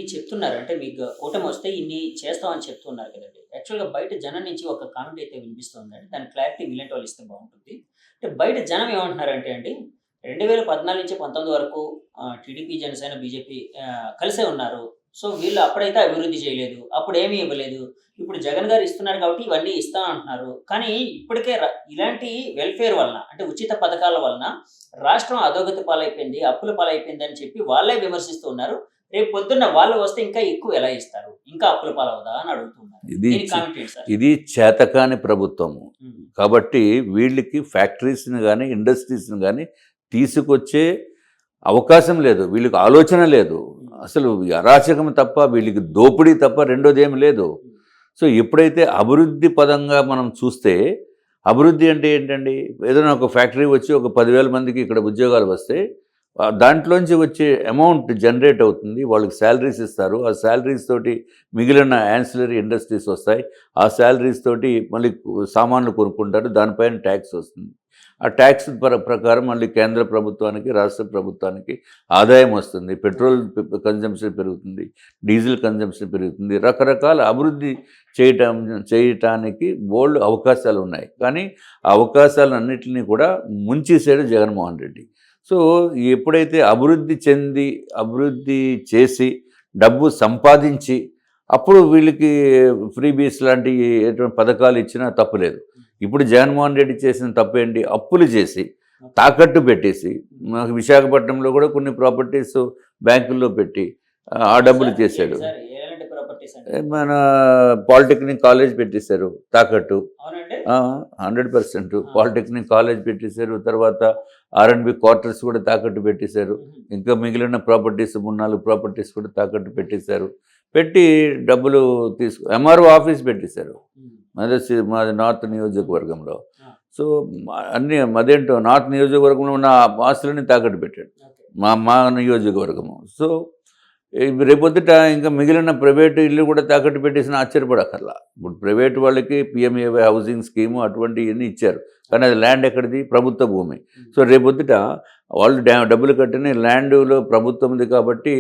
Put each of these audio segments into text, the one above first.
ఇన్ని చెప్తున్నారు. అంటే మీకు కూటమి వస్తే ఇన్ని చేస్తామని చెప్తున్నారు కదండీ. యాక్చువల్‌గా బయట జనం నుంచి ఒక కామెంట్ అయితే వినిపిస్తుందండి. దాని క్లారిటీ మీలాంటి వాళ్ళు ఇస్తే బావుంటుంది. అంటే బయట జనం ఏమంటున్నారంటే అండి, 2014 నుంచి 19 వరకు టీడీపీ, జనసేన, బీజేపీ కలిసే ఉన్నారు. సో, వీళ్ళు అప్పుడైతే అభివృద్ధి చేయలేదు. అప్పుడేమీ ఇవ్వలేదు. ఇప్పుడు జగన్ గారు ఇస్తున్నారు కాబట్టి ఇవన్నీ ఇస్తా అంటున్నారు. కానీ ఇప్పటికే ఇలాంటి వెల్‌ఫేర్ వలన అంటే ఉచిత పథకాల వలన రాష్ట్రం అధోగతి పాలైపోయింది, అప్పుల పాలైపోయిందని చెప్పి వాళ్ళే విమర్శిస్తూ ఉన్నారు. రేపు పొద్దున్న వాళ్ళు వస్తే ఇంకా ఎక్కువ ఎలా ఇస్తారు? ఇంకా అప్పుల పాలవ్వదా అని అడుగుతున్నారు. ఇది దీనికి కామెంట్ ఏంటి సార్? ఇది చేతకాని ప్రభుత్వము. హ్మ్. కాబట్టి వీళ్ళకి ఫ్యాక్టరీస్‌ని గానీ, ఇండస్ట్రీస్‌ని గానీ తీసుకొచ్చే అవకాశం లేదు. వీళ్ళకి ఆలోచన లేదు. అసలు అరాచకం తప్ప, వీళ్ళకి దోపిడీ తప్ప రెండోదేమి లేదు. సో, ఎప్పుడైతే అభివృద్ధి పదంగా మనం చూస్తే, అభివృద్ధి అంటే ఏంటండి? ఏదైనా ఒక ఫ్యాక్టరీ వచ్చి ఒక 10,000 మందికి ఇక్కడ ఉద్యోగాలు వస్తే, దాంట్లోంచి వచ్చే అమౌంట్ జనరేట్ అవుతుంది. వాళ్ళకి శాలరీస్ ఇస్తారు. ఆ శాలరీస్ తోటి మిగిలిన యాన్సిలరీ ఇండస్ట్రీస్ వస్తాయి. ఆ శాలరీస్ తోటి మళ్ళీ సామాన్లు కొనుక్కుంటారు. దానిపైన ట్యాక్స్ వస్తుంది. ఆ ట్యాక్స్ ప్రకారం మళ్ళీ కేంద్ర ప్రభుత్వానికి, రాష్ట్ర ప్రభుత్వానికి ఆదాయం వస్తుంది. పెట్రోల్ కన్జంప్షన్ పెరుగుతుంది, డీజిల్ కన్జంప్షన్ పెరుగుతుంది. రకరకాల అభివృద్ధి చేయటానికి బోల్డ్ అవకాశాలు ఉన్నాయి. కానీ ఆ అవకాశాలన్నింటినీ కూడా ముంచేసాడు జగన్మోహన్ రెడ్డి. సో, ఎప్పుడైతే అభివృద్ధి చెంది, అభివృద్ధి చేసి, డబ్బు సంపాదించి, అప్పుడు వీళ్ళకి ఫ్రీబీస్ లాంటి ఎటువంటి పథకాలు ఇచ్చినా తప్పులేదు. ఇప్పుడు జగన్మోహన్ రెడ్డి చేసిన తప్పేంటి? అప్పులు చేసి, తాకట్టు పెట్టేసి, మాకు విశాఖపట్నంలో కూడా కొన్ని ప్రాపర్టీస్ బ్యాంకుల్లో పెట్టి ఆ డబ్బులు చేశాడు. సార్ ఎలాంటి ప్రాపర్టీస్ అండి? మన పాలిటెక్నిక్ కాలేజ్ పెట్టేశారు తాకట్టు. అవునండి. 100% పాలిటెక్నిక్ కాలేజ్ పెట్టేశారు. తర్వాత R&B క్వార్టర్స్ కూడా తాకట్టు పెట్టేశారు. ఇంకా మిగిలిన ప్రాపర్టీస్ 3-4 ప్రాపర్టీస్ కూడా తాకట్టు పెట్టేశారు. పెట్టి డబ్బులు MRO ఆఫీస్ పెట్టేశారు. మాది నార్త్ నియోజకవర్గంలో. సో, అన్నీ అదేంటో నార్త్ నియోజకవర్గంలో ఉన్న ఆస్తులని తాకట్టు పెట్టాడు మా నియోజకవర్గము. సో, రేపొద్దుట ఇంకా మిగిలిన ప్రైవేటు ఇల్లు కూడా తాకట్టు పెట్టేసిన ఆశ్చర్యపడక్కర్లా. ఇప్పుడు ప్రైవేటు వాళ్ళకి PMAY హౌసింగ్ స్కీము అటువంటివన్నీ ఇచ్చారు. కానీ అది ల్యాండ్ ఎక్కడిది? ప్రభుత్వ భూమి. సో, రేపొద్దుట వాళ్ళు డబ్బులు కట్టిన ల్యాండ్లో ప్రభుత్వంది కాబట్టి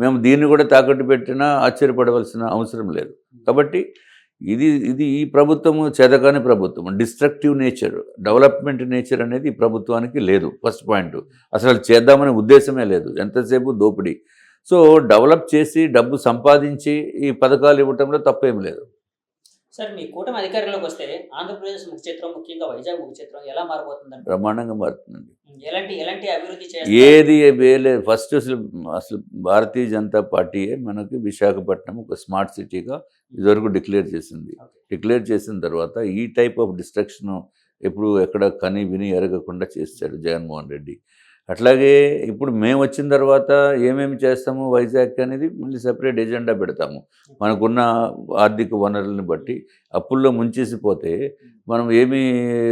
మేము దీన్ని కూడా తాకట్టు పెట్టినా ఆశ్చర్యపడవలసిన అవసరం లేదు. కాబట్టి ఇది ఈ ప్రభుత్వము చేతకాని ప్రభుత్వం. డిస్ట్రక్టివ్ నేచర్, డెవలప్మెంట్ నేచర్ అనేది ఈ ప్రభుత్వానికి లేదు. First point. అసలు చేద్దామనే ఉద్దేశమే లేదు. ఎంతసేపు దోపిడీ. సో, డెవలప్ చేసి, డబ్బు సంపాదించి ఈ పథకాలు ఇవ్వటంలో తప్పేం లేదు. సార్ మీ కూటమి అధికారంలోకి వస్తే ఆంధ్రప్రదేశ్ ముఖ చిత్రం, ముఖ్యంగా వైజాగ్ ముఖ చిత్రం ఎలా మారబోతుందండి? బ్రహ్మాండంగా మారుతుందండి. ఎలాంటి అభివృద్ధి ఏది వేయలేదు. ఫస్ట్ అసలు భారతీయ జనతా పార్టీయే మనకి విశాఖపట్నం ఒక స్మార్ట్ సిటీగా ఇదివరకు డిక్లేర్ చేసింది. డిక్లేర్ చేసిన తర్వాత ఈ టైప్ ఆఫ్ డిస్ట్రక్షన్ ఎప్పుడు ఎక్కడ కని విని ఎరగకుండా చేశాడు జగన్మోహన్ రెడ్డి. అట్లాగే ఇప్పుడు మేము వచ్చిన తర్వాత ఏమేమి చేస్తాము వైజాగ్ అనేది మళ్ళీ సెపరేట్ ఎజెండా పెడతాము. మనకున్న ఆర్థిక వనరులను బట్టి అప్పుల్లో ముంచేసిపోతే మనం ఏమీ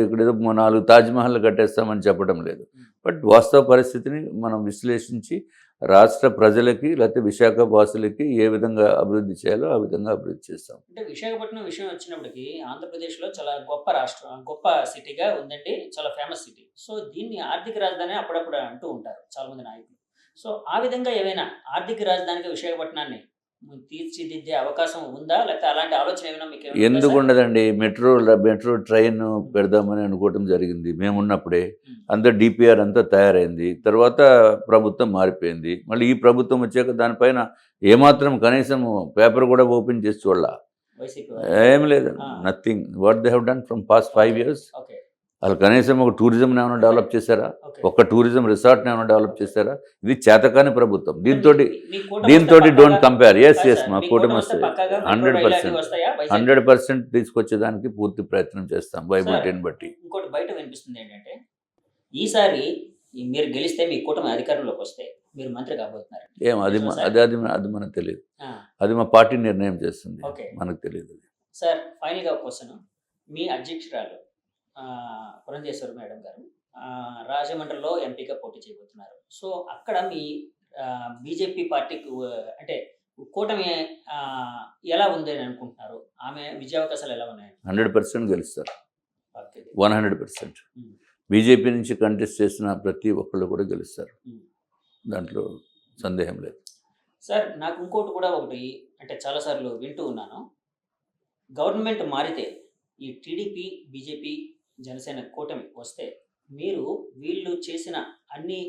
ఇక్కడ ఏదో 4 తాజ్మహల్ కట్టేస్తామని చెప్పడం లేదు. బట్ వాస్తవ పరిస్థితిని మనం విశ్లేషించి రాష్ట్ర ప్రజలకి లేకపోతే విశాఖ వాసులకి ఏ విధంగా అభివృద్ధి చేయాలో ఆ విధంగా అభివృద్ధి చేస్తాం. అంటే విశాఖపట్నం విషయం వచ్చినప్పటికి ఆంధ్రప్రదేశ్లో చాలా గొప్ప రాష్ట్రం, గొప్ప సిటీగా ఉందండి. చాలా ఫేమస్ సిటీ. సో, దీన్ని ఆర్థిక రాజధాని అప్పుడప్పుడు అంటూ ఉంటారు చాలామంది నాయకులు. సో, ఆ విధంగా ఏమైనా ఆర్థిక రాజధానిగా విశాఖపట్నాన్ని తీర్చిదిద్దే అవకాశం ఉందా? లేకపోతే అలాంటి ఆలోచన ఏమైనా మీకు ఎందుకు ఉండదండి? మెట్రో ట్రైన్ పెడదామని అనుకోవటం జరిగింది మేమున్నప్పుడే. అంతా DPR అంతా తయారైంది. తర్వాత ప్రభుత్వం మారిపోయింది. మళ్ళీ ఈ ప్రభుత్వం వచ్చాక దానిపైన ఏమాత్రం కనీసం పేపర్ కూడా ఓపెన్ చేసి చూడాల. ఏం లేదు. Nothing. What they have done from past 5 years. వాళ్ళు కనీసం ఒక టూరిజంని ఏమైనా డెవలప్ చేశారా? ఒక టూరిజం రిసార్ట్ని ఏమైనా డెవలప్ చేశారా? ఇది చేతకాని ప్రభుత్వం. దీంతో డోంట్ కంపేర్. ఎస్ మా కూటమి వస్తుంది. 100% తీసుకొచ్చేదానికి పూర్తి ప్రయత్నం చేస్తాం వైబిలిటీని బట్టి. ఇంకోటి బయట వినిపిస్తుంది ఏంటంటే, ఈసారి మీరు గెలిస్తే మీ కూటమి అధికారంలోకి వస్తే మీరు మంత్రి కాబోతున్నారు. అది మనకు తెలియదు. అది మా పార్టీ నిర్ణయం చేస్తుంది. మనకు తెలియదు. సార్, ఫైనల్గా ఒక క్వశ్చన్. మీ అధ్యక్షురాలు పురంధేశ్వరి మేడం గారు రాజమండ్రిలో ఎంపీగా పోటీ చేయబోతున్నారు. సో, అక్కడ మీ బీజేపీ పార్టీకి అంటే కూటమి ఎలా ఉంది అని అనుకుంటున్నారు? ఆమె విజయావకాశాలు ఎలా ఉన్నాయి? 100% గెలుస్తారు. 100%. బీజేపీ నుంచి కంటెస్ట్ చేసిన ప్రతి ఒక్కళ్ళు కూడా గెలుస్తారు. దాంట్లో సందేహం లేదు. సార్ నాకు ఇంకోటి కూడా ఒకటి అంటే చాలాసార్లు వింటూ ఉన్నాను. గవర్నమెంట్ మారితే ఈ టీడీపీ, బీజేపీ, జనసేన కూటమి వస్తే మీరు వీళ్ళు చేసిన అన్ని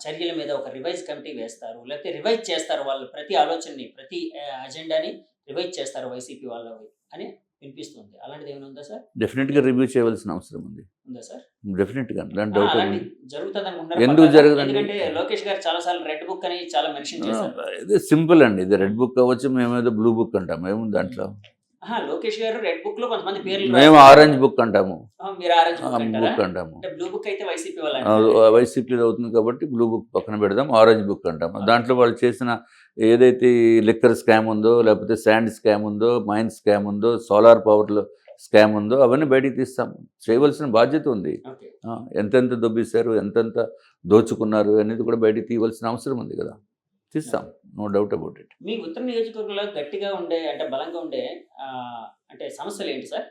చర్యల మీద ఒక రివైజ్ కమిటీ వేస్తారు. లేకపోతే రివైజ్ చేస్తారు. వాళ్ళు ప్రతి ఆలోచనని, ప్రతి అజెండాని రివైజ్ చేస్తారు వైసీపీ వాళ్ళవి అని వినిపిస్తుంది. అలాంటిది ఏమైనా ఉందా సార్? డెఫినెట్గా రివ్యూ చేయవలసిన అవసరం ఉంది. ఉందా సార్? డెఫినెట్గా దాని డౌట్ అలాంటి జరుగుతుంది అనుకుంటున్నారా? ఎందుకు జరగదండి? ఎందుకంటే లోకేష్ గారు చాలా సార్లు రెడ్ బుక్ అని చాలా మెన్షన్ చేశారు. ఇది సింపుల్ అండి. ఇది రెడ్ బుక్ అవ్వచ్చు, మేమేదో బ్లూ బుక్ అంటాం. ఏముంది దాంట్లో? లోకేష్ గారు రెడ్ బుక్ లో కొంతమంది పేర్లు మేము ఆరెంజ్ బుక్ అంటాము. మీరు ఆరెంజ్ బుక్ అంటారా? బుక్ అంటాము. అంటే బ్లూ బుక్ అయితే వైసీపీ వాళ్ళ వైసీపీ అవుతుంది కాబట్టి బ్లూ బుక్ పక్కన పెడదాం, ఆరెంజ్ బుక్ అంటాము. దాంట్లో వాళ్ళు చేసిన ఏదైతే లిక్కర్ స్కామ్ ఉందో, లేకపోతే శాండ్ స్కామ్ ఉందో, మైన్ స్కామ్ ఉందో, సోలార్ పవర్లో స్కామ్ ఉందో అవన్నీ బయటికి తీస్తాము. చేయవలసిన బాధ్యత ఉంది. ఎంతెంత దొబ్బేశారు, ఎంతెంత దోచుకున్నారు అనేది కూడా బయటికి తీయవలసిన అవసరం ఉంది కదా. తీస్తాం, నో డౌట్ అబౌట్ ఇట్. మీ ఉత్తర నియోజకవర్గంలో గట్టిగా ఉండే అంటే బలంగా ఉండే అంటే సమస్యలు ఏంటి సార్?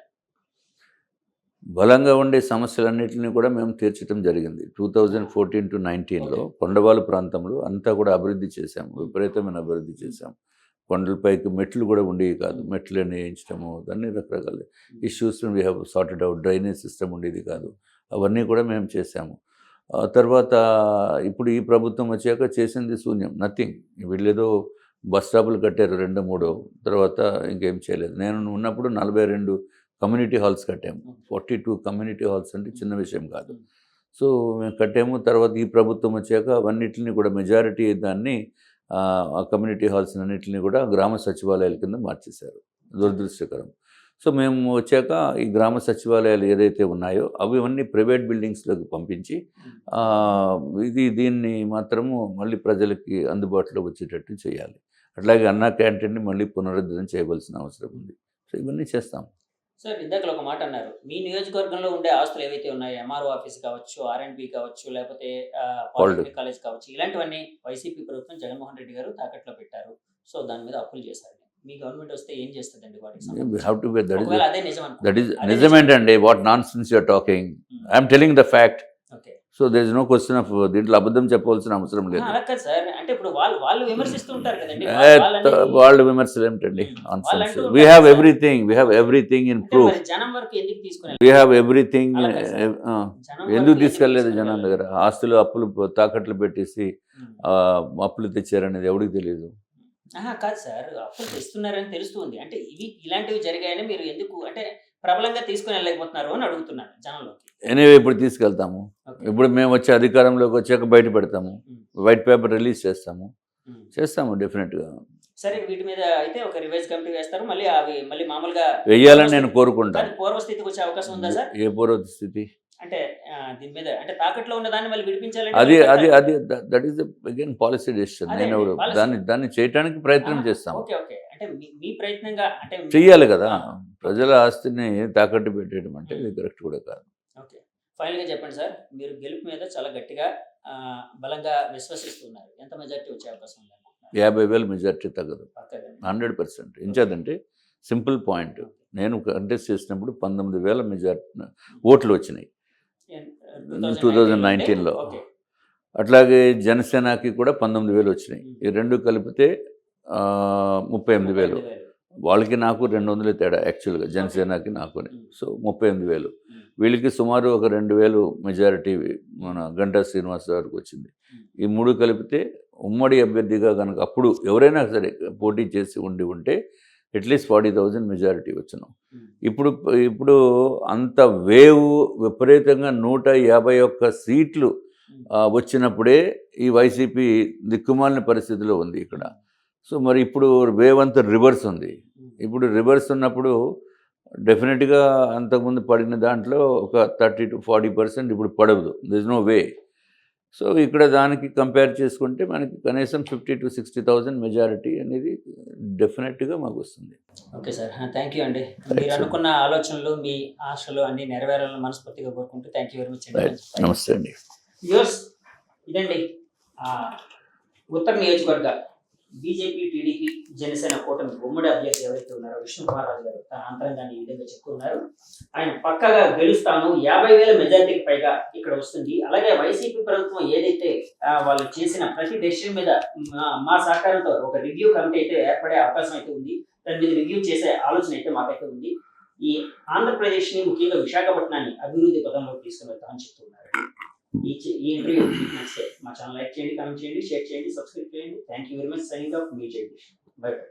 బలంగా ఉండే సమస్యలన్నింటినీ కూడా మేము తీర్చడం జరిగింది. 2014 to 19లో కొండవాళ్ళు ప్రాంతంలో అంతా కూడా అభివృద్ధి చేశాము. విపరీతమైన అభివృద్ధి చేశాము. కొండలపైకి మెట్లు కూడా ఉండేవి కాదు. మెట్లని వేయించడము, అన్ని రకరకాల issues we have sorted out. Drainage system ఉండేది కాదు. అవన్నీ కూడా మేము చేశాము. తర్వాత ఇప్పుడు ఈ ప్రభుత్వం వచ్చాక చేసింది శూన్యం, నథింగ్. వీళ్ళేదో బస్ స్టాపులు కట్టారు 2-3, తర్వాత ఇంకేం చేయలేదు. నేను ఉన్నప్పుడు 42 కమ్యూనిటీ హాల్స్ కట్టాము. 42 కమ్యూనిటీ హాల్స్ అంటే చిన్న విషయం కాదు. సో మేము కట్టాము. తర్వాత ఈ ప్రభుత్వం వచ్చాక అవన్నిటిని కూడా మెజారిటీ దాన్ని ఆ కమ్యూనిటీ హాల్స్ అన్నింటినీ కూడా గ్రామ సచివాలయాల కింద మార్చేశారు. దురదృష్టకరం. సో మేము వచ్చాక ఈ గ్రామ సచివాలయాలు ఏదైతే ఉన్నాయో అవి అన్నీ ప్రైవేట్ బిల్డింగ్స్లోకి పంపించి దీన్ని మాత్రము మళ్ళీ ప్రజలకి అందుబాటులో వచ్చేటట్టు చేయాలి. అట్లాగే అన్నా క్యాంటీన్ని మళ్ళీ పునరుద్ధరణ చేయవలసిన అవసరం ఉంది. సో ఇవన్నీ చేస్తాం. సార్ ఇందాక ఒక మాట అన్నారు, మీ నియోజకవర్గంలో ఉండే ఆస్తులు ఏవైతే ఉన్నాయో, ఎంఆర్ఓ ఆఫీస్ కావచ్చు, ఆర్ఎండ్బి కావచ్చు, లేకపోతే పాలిటెక్నిక్ కాలేజ్ కావచ్చు, ఇలాంటివన్నీ వైసీపీ ప్రభుత్వం జగన్మోహన్ రెడ్డి గారు తాకట్లో పెట్టారు. సో దాని మీద అప్పులు చేశారు. మీ గవర్నమెంట్ వస్తే ఏం చేస్తుందండి వాటికి? దట్ ఈస్ నిజమేంటండి. What nonsense you're talking. I'm telling the fact. So there is no question of దీంట్లో అబద్ధం చెప్పవలసిన అవసరం లేదు. వాళ్ళ విమర్శలు ఏమిటండి? We have everything in proof. We have everything. ఎందుకు తీసుకెళ్ళలేదు జనం దగ్గర? ఆస్తులు అప్పులు తాకట్లు పెట్టేసి అప్పులు తెచ్చారనేది ఎవరికి తెలియదు. కాదు సార్, అప్పులు తెస్తున్నారని తెలుస్తుంది. అంటే ఇలాంటివి జరిగాయని మీరు ఎందుకు అంటే ప్రబలంగా తీసుకుని వెళ్ళలేకపోతున్నారు అని అడుగుతున్నాను జనంలోకి. ఎనీవే ఇప్పుడు తీసుకెళ్తాము. ఇప్పుడు మేము వచ్చే అధికారంలోకి వచ్చాక బయట పెడతాము, వైట్ పేపర్ రిలీజ్ చేస్తాము డెఫినెట్గా. సరే, వీటి మీద అయితే ఒక రివైజ్ కమిటీ వేస్తారు, మళ్ళీ అవి మళ్ళీ మామూలుగా వెయ్యాలని నేను కోరుకుంటాను. పూర్వస్థితికి వచ్చే అవకాశం ఉందా సార్? ఏ పూర్వస్థితి? అంటే దీని మీద అంటే తాకట్లో ఉన్న దాన్ని మళ్ళీ విడిపించాలంటే అది that is again policy decision. నేను దాన్ని చేయడానికి ప్రయత్నం చేస్తాను. అంటే మీ ప్రయత్నంగా అంటే చెయ్యాలి కదా. ప్రజల ఆస్తిని తాకట్టు పెట్టేయడం అంటే ఇది కరెక్ట్ కూడా కాదు. ఓకే, ఫైనల్ గా చెప్పండి సార్, మీరు గెలుపు మీద చాలా గట్టిగా బలంగా విశ్వసిస్తున్నారు. ఎంత మెజారిటీ వచ్చే అవకాశం ఉంది? 50,000 మెజారిటీ తగ్గదు, 100%. ఎంచేదంటే సింపుల్ పాయింట్, నేను కంటెస్ట్ చేసినప్పుడు 19,000 మెజారిటీ ఓట్లు వచ్చినాయి 2019లో. అట్లాగే జనసేనకి కూడా 19,000 వచ్చినాయి. ఈ రెండు కలిపితే 38,000. వాళ్ళకి నాకు 200 తేడా యాక్చువల్గా, జనసేనకి నాకుని. సో 38,000. వీళ్ళకి సుమారు ఒక 2,000 మెజారిటీ మన గంటా శ్రీనివాస్ గారికి వచ్చింది. ఈ మూడు కలిపితే ఉమ్మడి అభ్యర్థిగా కనుక అప్పుడు ఎవరైనా సరే పోటీ చేసి ఉంటే అట్లీస్ట్ 40,000 మెజారిటీ వచ్చినాం. ఇప్పుడు అంత వేవ్ విపరీతంగా 151 సీట్లు వచ్చినప్పుడే ఈ వైసీపీ దిక్కుమాలిన పరిస్థితిలో ఉంది ఇక్కడ. సో మరి ఇప్పుడు వేవ్ అంతా రివర్స్ ఉంది. ఇప్పుడు రివర్స్ ఉన్నప్పుడు డెఫినెట్గా అంతకుముందు పడిన దాంట్లో ఒక 30 to 40% ఇప్పుడు పడవదు. There is no way. So ఇక్కడ దానికి కంపేర్ చేసుకుంటే మనకి కనీసం 50,000 to 60,000 మెజారిటీ అనేది డెఫినెట్గా మాకు వస్తుంది. ఓకే సార్, థ్యాంక్ యూ అండి. మీరు అనుకున్న ఆలోచనలు, మీ ఆశలు అన్ని నెరవేరాలని మనస్ఫూర్తిగా కోరుకుంటూ థ్యాంక్ యూ వెరీ మచ్ అండి. నమస్తే అండి. ఇదండి ఉత్తర నియోజకవర్గ బీజేపీ, టీడీపీ, జనసేన కూటమి ఉమ్మడి అభ్యర్థి ఎవరైతే ఉన్నారో విష్ణు కుమార్ రాజు గారు తన అంతరంగాన్ని ఈ విధంగా చెప్తున్నారు. ఆయన పక్కగా గెలుస్తాను, 50,000 మెజార్టీకి పైగా ఇక్కడ వస్తుంది. అలాగే వైసీపీ ప్రభుత్వం ఏదైతే వాళ్ళు చేసిన ప్రతి డెసిషన్ మీద మా సహకారంతో ఒక రివ్యూ కమిటీ అయితే ఏర్పడే అవకాశం అయితే ఉంది. దాని మీద రివ్యూ చేసే ఆలోచన అయితే మాకైతే ఉంది. ఈ ఆంధ్రప్రదేశ్ ని ముఖ్యంగా విశాఖపట్నాన్ని అభివృద్ధి పదంలోకి తీసుకుని వెళ్తామని చెప్తున్నారు. ఈ ఇంటర్వ్యూ మీకు నచ్చితే మా ఛానల్ లైక్ చేయండి, కామెంట్ చేయండి, షేర్ చేయండి, సబ్స్క్రైబ్ చేయండి. Thank you very much. Signing off me Jagadish. By by.